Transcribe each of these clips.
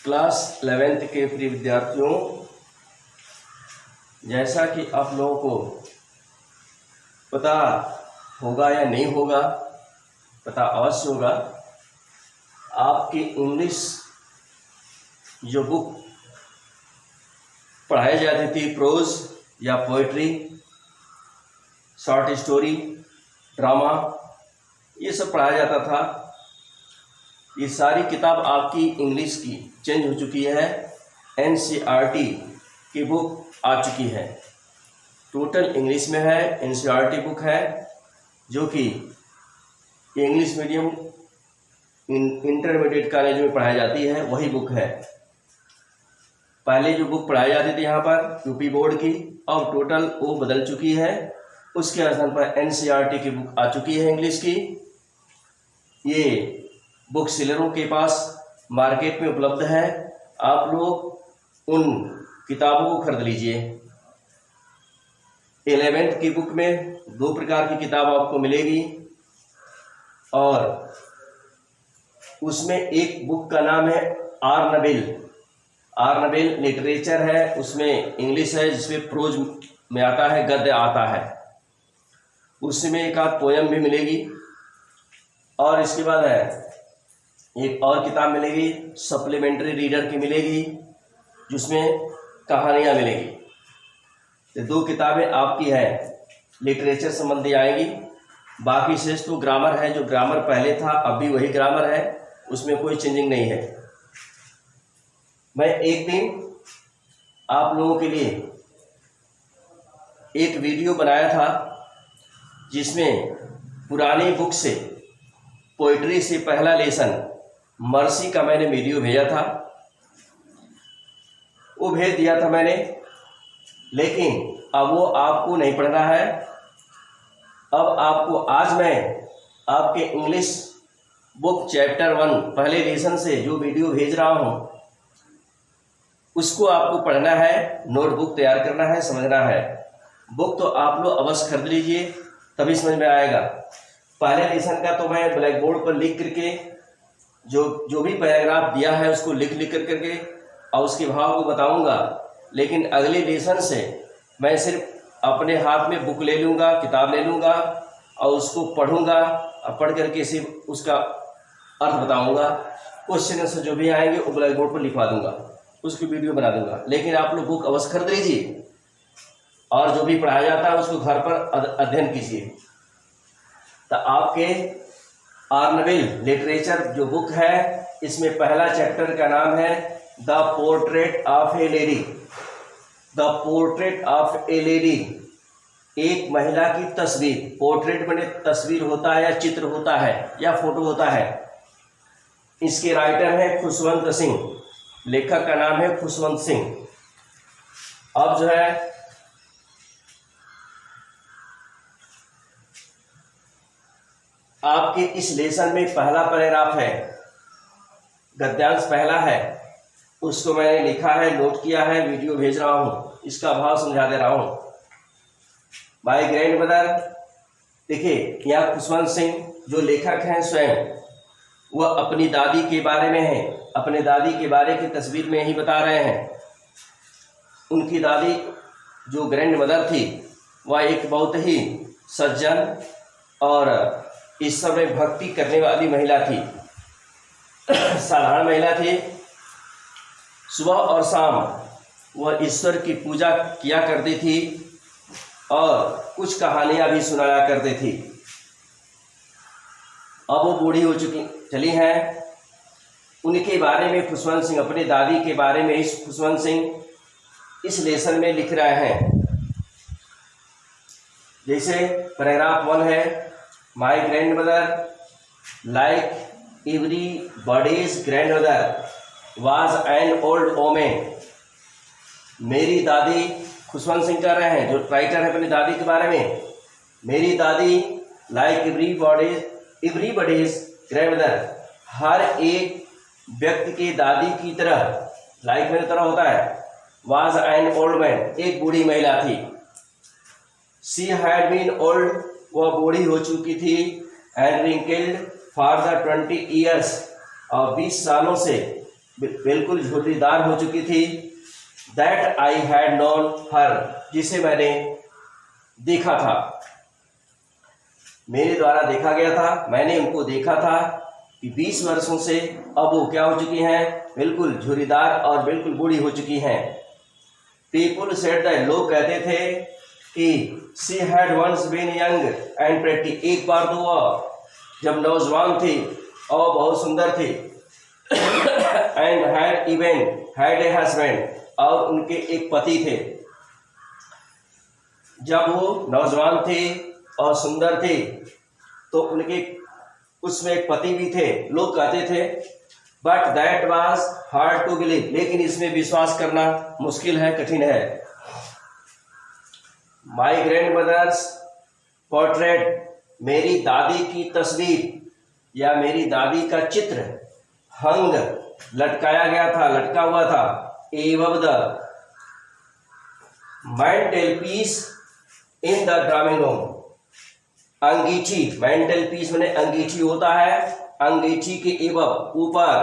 Class 11th के प्रिय विद्यार्थियों, जैसा कि आप लोगों को पता होगा या नहीं होगा, पता अवश्य होगा, आपकी इंग्लिश जो बुक पढ़ाई जाती थी, प्रोज या पोइट्री, शॉर्ट स्टोरी, ड्रामा, ये सब पढ़ाया जाता था। ये सारी किताब आपकी इंग्लिश की चेंज हो चुकी है। NCERT की बुक आ चुकी है, टोटल इंग्लिश में है। NCERT बुक है जो कि इंग्लिश मीडियम इंटरमीडिएट कॉलेज में पढ़ाई जाती है, वही बुक है। पहले जो बुक पढ़ाई जाती थी यहाँ पर यूपी बोर्ड की, अब टोटल वो बदल चुकी है। उसके स्थान पर NCERT की बुक आ चुकी है इंग्लिश की। ये बुक सेलरों के पास मार्केट में उपलब्ध है। आप लोग उन किताबों को खरीद लीजिए। 11th की बुक में 2 प्रकार की किताब आपको मिलेगी और उसमें एक बुक का नाम है आर नबील लिटरेचर है, उसमें इंग्लिश है, जिसमें प्रोज में आता है, गद्य आता है। उसमें एक आध पोयम भी मिलेगी। और इसके बाद है एक और किताब मिलेगी, सप्लीमेंट्री रीडर की मिलेगी, जिसमें कहानियाँ मिलेगी। तो 2 किताबें आपकी है लिटरेचर संबंधी आएगी। बाकी शेष तो ग्रामर है, जो ग्रामर पहले था अब भी वही ग्रामर है, उसमें कोई चेंजिंग नहीं है। मैं एक दिन आप लोगों के लिए एक वीडियो बनाया था, जिसमें पुरानी बुक से पोइट्री से पहला लेसन मर्सी का मैंने वीडियो भेजा था। वो भेज दिया था मैंने, लेकिन अब वो आपको नहीं पढ़ना है। अब आपको आज मैं आपके इंग्लिश बुक चैप्टर 1 पहले लेसन से जो वीडियो भेज रहा हूँ, उसको आपको पढ़ना है, नोटबुक तैयार करना है, समझना है। बुक तो आप लोग अवश्य खरीद लीजिए, तभी समझ में आएगा। पहले लेसन का तो मैं ब्लैक बोर्ड पर लिख करके जो भी पैराग्राफ दिया है उसको लिख करके और उसके भाव को बताऊंगा। लेकिन अगले लेसन से मैं सिर्फ अपने हाथ में बुक ले लूँगा, किताब ले लूँगा और उसको पढ़ूँगा और पढ़ करके सिर्फ उसका अर्थ बताऊँगा। क्वेश्चन से जो भी आएंगे वो ब्लैक बोर्ड पर लिखवा दूँगा, उसकी वीडियो बना दूँगा। लेकिन आप लोग बुक अवश्य खरीद लीजिए और जो भी पढ़ाया जाता है उसको घर पर अध्ययन कीजिए। तो आपके आर नबील लिटरेचर जो बुक है, इसमें पहला चैप्टर का नाम है the portrait of A lady. The portrait of A lady, एक महिला की तस्वीर। पोर्ट्रेट बने तस्वीर होता है या चित्र होता है या फोटो होता है। इसके राइटर है खुशवंत सिंह, लेखक का नाम है खुशवंत सिंह। अब जो है आपके इस लेसन में पहला पैराग्राफ है, गद्यांश पहला है, उसको मैंने लिखा है, नोट किया है, वीडियो भेज रहा हूँ, इसका भाव समझा दे रहा हूँ। माय ग्रैंड मदर, देखिए यहाँ खुशवंत सिंह जो लेखक हैं स्वयं, वह अपनी दादी के बारे में है, अपने दादी के बारे की तस्वीर में ही बता रहे हैं। उनकी दादी जो ग्रैंड मदर थी, वह एक बहुत ही सज्जन और ईश्वर में भक्ति करने वाली महिला थी, साधारण महिला थी। सुबह और शाम वह ईश्वर की पूजा किया करती थी और कुछ कहानियाँ भी सुनाया करती थी। अब वो बूढ़ी हो चली हैं। उनके बारे में खुशवंत सिंह, अपनी दादी के बारे में इस खुशवंत सिंह इस लेसन में लिख रहे हैं। जैसे पैराग्राफ 1 है, my grand mother like everybody's grand mother was an old women. मेरी दादी, खुशवंत सिंह कर रहे हैं जो राइटर है अपनी दादी के बारे में, मेरी दादी लाइक एवरीबॉडीज ग्रैंड मदर, हर एक व्यक्ति की दादी की तरह, लाइक मेरी तरह होता है, वाज एन ओल्ड मैन, एक बूढ़ी महिला थी। शी हैड बीन ओल्ड, वह बूढ़ी हो चुकी थी, and wrinkled for the 20 years, और 20 सालों से बिल्कुल झुर्रीदार हो चुकी थी। दैट आई हैड नोन हर, जिसे मैंने देखा था, मेरे द्वारा देखा गया था, मैंने उनको देखा था कि 20 वर्षों से अब वो क्या हो चुकी हैं, बिल्कुल झुर्रीदार और बिल्कुल बूढ़ी हो चुकी हैं। पीपुल सेड दैट, लोग कहते थे कि she had once been young and pretty, एक बार तो वह जब नौजवान थी और बहुत सुंदर थी। And had even had a husband, और उनके एक पति थे। जब वो नौजवान थे और सुंदर थे तो उनके उसमें एक पति भी थे। लोग कहते थे but that was hard to believe, लेकिन इसमें विश्वास करना मुश्किल है, कठिन है। माई ग्रैंड मदर्स पोर्ट्रेट, मेरी दादी की तस्वीर या मेरी दादी का चित्र हंग, लटकाया गया था, लटका हुआ था, एवं the mantelpiece in the drawing room, अंगीठी, मेंटल पीस मैंने अंगीठी होता है, अंगीठी के एवं ऊपर,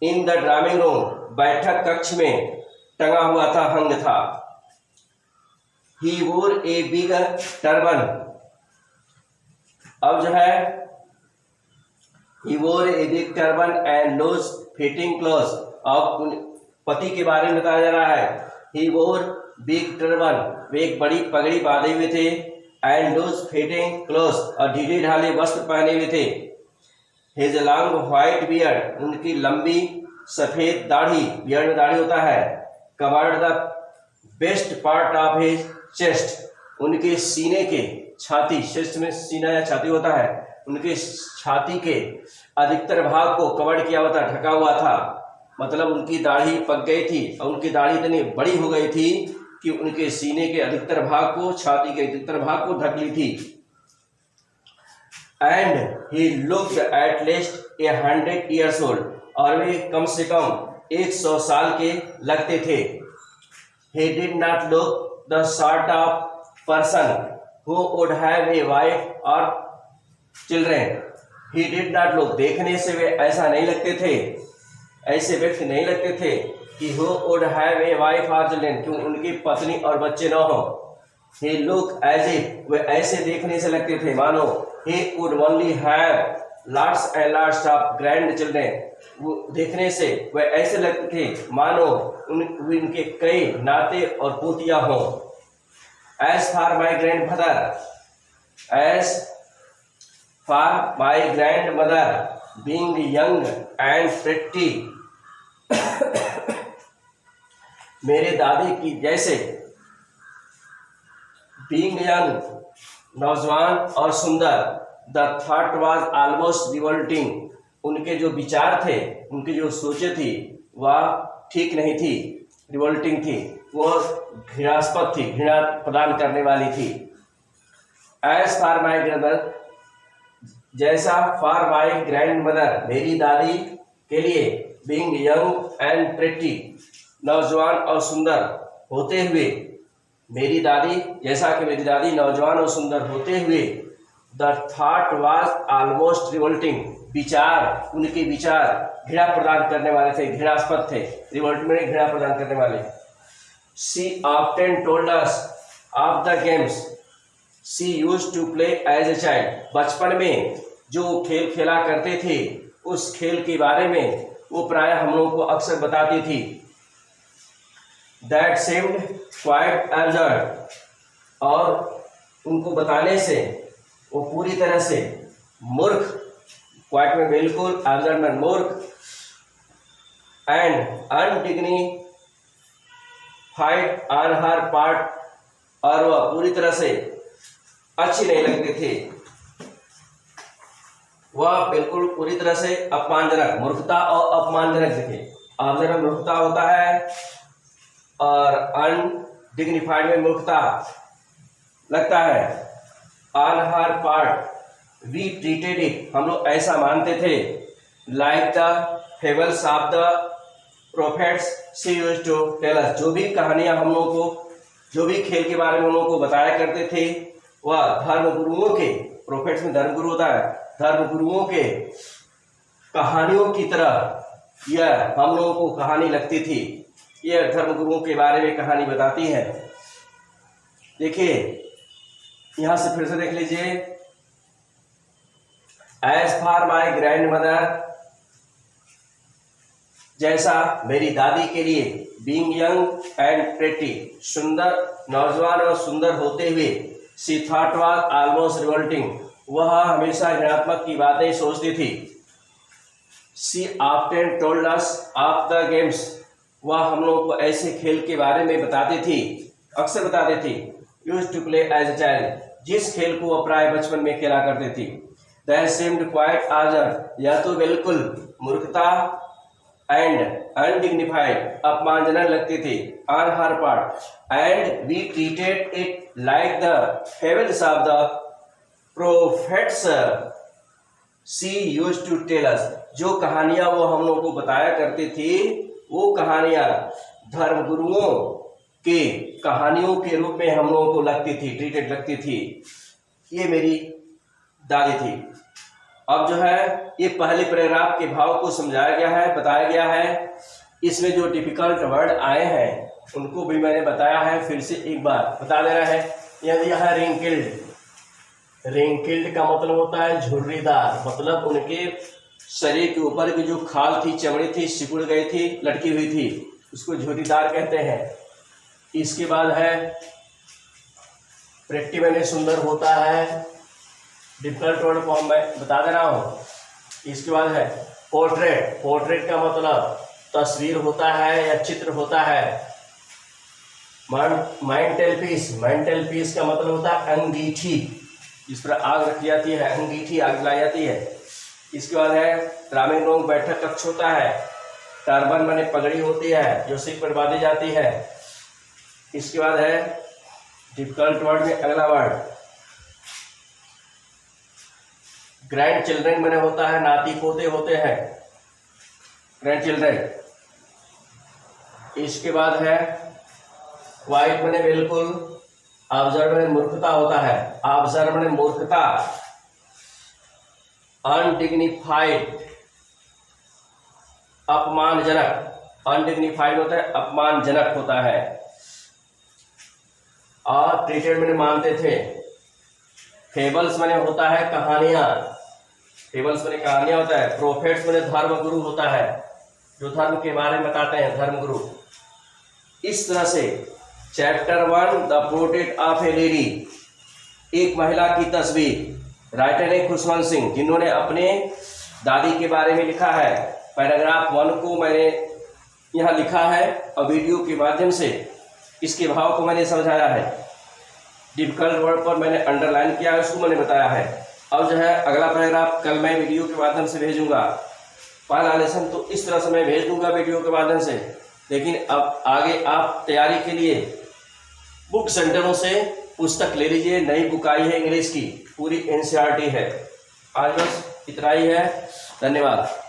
इन द ड्राइंग रूम, बैठक कक्ष में टंगा हुआ था, हंग था। ही वोर ए बिग टर्बन, अब जो है he wore a big turban and loose fitting clothes, अब पति के बारे में बताया जा रहा है। he wore big turban, वे एक बड़ी पगड़ी बांधे हुए थे, and loose fitting clothes, और ढीले ढाले वस्त्र पहने हुए थे। his long white beard, उनकी लंबी सफेद दाढ़ी, बियर्ड में दाढ़ी होता है, covered the best part of his chest, उनके सीने के, छाती, चेस्ट में सीना या छाती होता है, उनके छाती के अधिकतर भाग को कवर किया हुआ था, ढका हुआ था, मतलब उनकी दाढ़ी पक गई थी और उनकी दाढ़ी इतनी बड़ी हो गई थी कि उनके सीने के अधिकतर भाग को, छाती के अधिकतर भाग को ढक ली थी। And he looked at least 100 years old, और वे कम से कम 100 साल के लगते थे। he did not look the sort of person who would have a wife or children, he did not look, देखने से वे ऐसा नहीं लगते थे, ऐसे व्यक्ति नहीं लगते थे कि who would have a wife or children, क्यों उनकी पत्नी और बच्चे न हो। he looked as if, वे ऐसे देखने से लगते थे मानो he would only have lots and lots of grandchildren, वो देखने से वे ऐसे लगते थे मानो उनके कई नाते और पोतियां हों। as for my grandmother, as for my grandmother being young and pretty, मेरे दादी की जैसे being young, नौजवान और सुंदर, the thought was almost revolting, उनके जो विचार थे, उनकी जो सोचें थी वह ठीक नहीं थी, रिवोल्टिंग थी, वो घृणास्पद थी, घृणा प्रदान करने वाली थी। एज फॉर माई ग्रैंडमदर, जैसा फॉर माई ग्रैंड मदर, मेरी दादी के लिए, बीइंग यंग एंड प्रेटी, नौजवान और सुंदर होते हुए, मेरी दादी जैसा कि मेरी दादी नौजवान और सुंदर होते हुए, the thought was almost revolting, विचार, उनके विचार घृणा प्रदान करने वाले थे, घृणास्पद थे, रिवोल्ट में घृणा प्रदान करने वाले। She often told us of the games she used to play as a child, बचपन में जो खेल खेला करते थे उस खेल के बारे में वो प्रायः हम लोगों को अक्सर बताती थी। दैट सेम्ड क्वाइट एब्सर्ड, और उनको बताने से वो पूरी तरह से मूर्ख, क्वाइट में बिल्कुल, एब्सर्ड में मूर्ख, and undignified on her part, और वह पूरी तरह से अच्छी नहीं लगते थे, वह बिल्कुल पूरी तरह से अपमानजनक, मूर्खता और अपमानजनक थे। अवजर मूर्खता होता है और अनडिग्निफाइड में मूर्खता लगता है। On her part we treated it, हम लोग ऐसा मानते थे, like the fables of the prophets she used to tell us, जो भी कहानियां हम लोगों को, जो भी खेल के बारे में हम लोगों को बताया करते थे वह धर्म गुरुओं के, प्रोफेट्स में धर्म गुरु होता है, धर्म गुरुओं के कहानियों की तरह यह हम लोगों को कहानी लगती थी। यह धर्मगुरुओं के बारे में कहानी बताती है। देखिए यहां से फिर से देख लीजिए। As for my grandmother, जैसा मेरी दादी के लिए, बीइंग यंग एंड प्रेटी, सुंदर, नौजवान और सुंदर होते हुए, she thought was almost revolting, वह हमेशा ऋणात्मक की बातें सोचती थी। She often told us of the games, वह हम लोगों को ऐसे खेल के बारे में बताती थी, अक्सर बताती थी। Used to play as a child, जिस खेल को वह प्राय बचपन में खेला करती थी। दैट सीम्ड क्वाइट आजर, यह तो बिल्कुल मूर्खता एंड अनडिग्निफाइड, अपमानजनक लगती थी on her part, and we treated it like the fables of the prophets she used to tell us, जो कहानियां वो हम लोगों को बताया करती थी, वो कहानियां धर्मगुरुओं के कहानियों के रूप में हम लोगों को लगती थी, ट्रीटेड लगती थी। ये मेरी दादी थी। अब जो है ये पहले पैराग्राफ के भाव को समझाया गया है, बताया गया है। इसमें जो डिफिकल्ट वर्ड आए हैं उनको भी मैंने बताया है, फिर से एक बार बता देना है। यह दिया है रिंकिल्ड, रिंकिल्ड का मतलब होता है झुर्रीदार, मतलब उनके शरीर के ऊपर की जो खाल थी, चमड़ी थी, सिकुड़ गई थी, लटकी हुई थी, उसको झुर्रीदार कहते हैं। इसके बाद है प्रेटी, मैंने सुंदर होता है, डिफिकल्ट वर्ड को मैं बता दे रहा हूँ। इसके बाद है पोर्ट्रेट, पोर्ट्रेट का मतलब तस्वीर होता है या चित्र होता है। माइंटेल पीस, माइंटेल पीस का मतलब होता है अंगीठी, जिस पर आग रखी जाती है, अंगीठी आग जलाई जाती है। इसके बाद है ड्रामिंग रूम, बैठक कक्ष होता है। टर्बन माने पगड़ी होती है जो सिर पर बांधी जाती है। इसके बाद है डिफिकल्ट वर्ड में अगला वर्ड ग्रैंड चिल्ड्रन मैंने होता है, नाती पोते होते हैं, ग्रैंड चिल्ड्रन। इसके बाद है क्वाइट मैंने बिल्कुल, ऑब्जर्व मैंने मूर्खता होता है, ऑब्जर्व मैंने मूर्खता, अनडिग्निफाइड अपमानजनक, अनडिग्निफाइड होता है अपमानजनक होता है। और ट्रीटेड मैंने मानते थे। फेबल्स मैंने होता है कहानियां, फेबल्स मैंने कहानियां होता है। प्रोफेट्स मैंने धर्मगुरु होता है, जो धर्म के बारे में बताते हैं, धर्मगुरु। इस तरह से chapter 1 the portrait of A lady, एक महिला की तस्वीर, राइटर है खुशवंत सिंह, जिन्होंने अपने दादी के बारे में लिखा है। पैराग्राफ 1 को मैंने यहाँ लिखा है और वीडियो के माध्यम से इसके भाव को मैंने समझाया है। डिफिकल्ट वर्ड पर मैंने अंडरलाइन किया है, उसको मैंने बताया है। अब जो है अगला पैराग्राफ कल मैं वीडियो के माध्यम से भेजूंगा। पहला लेसन तो इस तरह से मैं भेज दूंगा वीडियो के माध्यम से, लेकिन अब आगे आप तैयारी के लिए बुक सेंटरों से पुस्तक ले लीजिए। नई बुक आई है इंग्लिश की, पूरी NCERT है। आज बस इतना ही है, धन्यवाद।